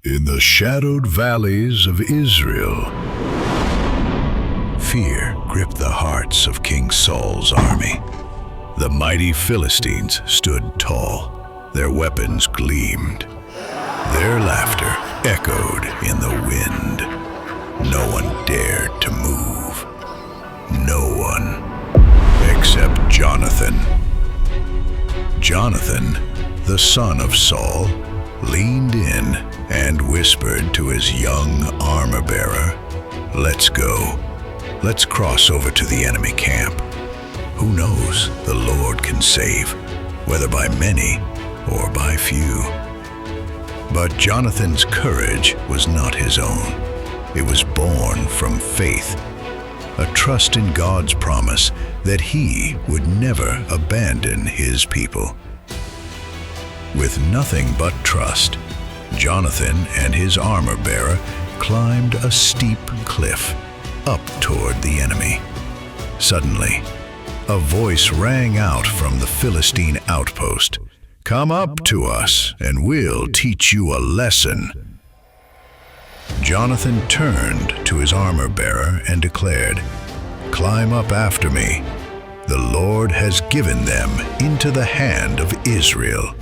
In the shadowed valleys of Israel, fear gripped the hearts of King Saul's army. The mighty Philistines stood tall. Their weapons gleamed. Their laughter echoed in the wind. No one dared to move. No one except Jonathan. Jonathan, the son of Saul, leaned in and whispered to his young armor-bearer, "Let's go. Let's cross over to the enemy camp. Who knows, the Lord can save, whether by many or by few." But Jonathan's courage was not his own. It was born from faith, a trust in God's promise that he would never abandon his people. With nothing but trust, Jonathan and his armor-bearer climbed a steep cliff up toward the enemy. Suddenly, a voice rang out from the Philistine outpost, "Come up to us, and we'll teach you a lesson." Jonathan turned to his armor-bearer and declared, "Climb up after me. The Lord has given them into the hand of Israel."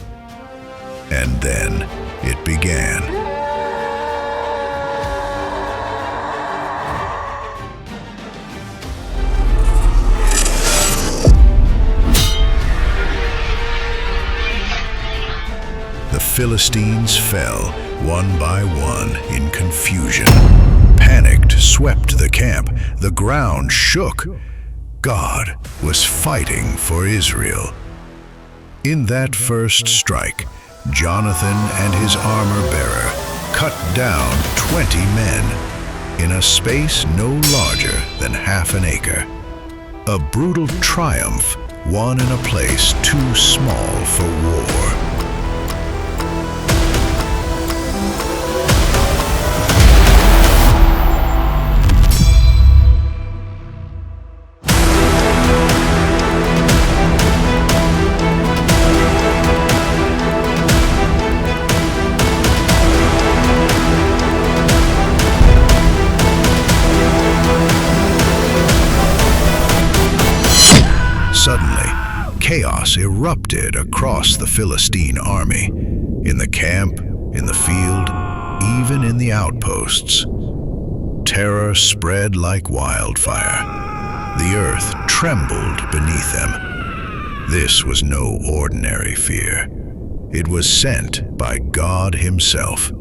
And then it began. The Philistines fell one by one in confusion. Panic swept the camp. The ground shook. God was fighting for Israel. In that first strike, Jonathan and his armor-bearer cut down 20 men in a space no larger than half an acre. A brutal triumph won in a place too small for war. Suddenly, chaos erupted across the Philistine army, in the camp, in the field, even in the outposts. Terror spread like wildfire. The earth trembled beneath them. This was no ordinary fear. It was sent by God Himself.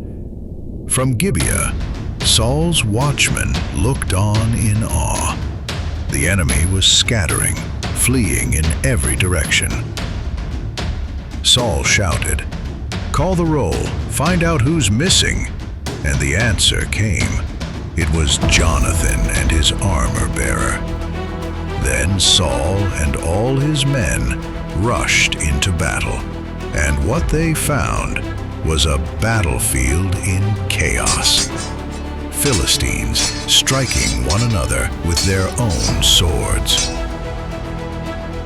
From Gibeah, Saul's watchmen looked on in awe. The enemy was scattering, fleeing in every direction. Saul shouted, "Call the roll, find out who's missing." And the answer came. It was Jonathan and his armor-bearer. Then Saul and all his men rushed into battle, and what they found was a battlefield in chaos. Philistines striking one another with their own swords.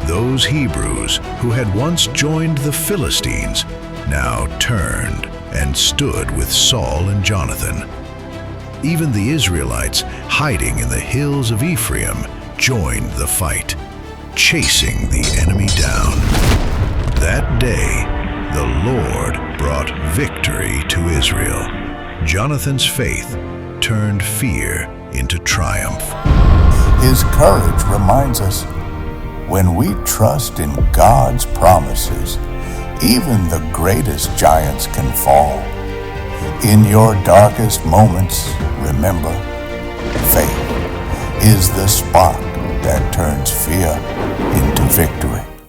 Those Hebrews who had once joined the Philistines now turned and stood with Saul and Jonathan. Even the Israelites hiding in the hills of Ephraim joined the fight, chasing the enemy down. That day, the Lord brought victory to Israel. Jonathan's faith turned fear into triumph. His courage reminds us, when we trust in God's promises, even the greatest giants can fall. In your darkest moments, remember, faith is the spark that turns fear into victory.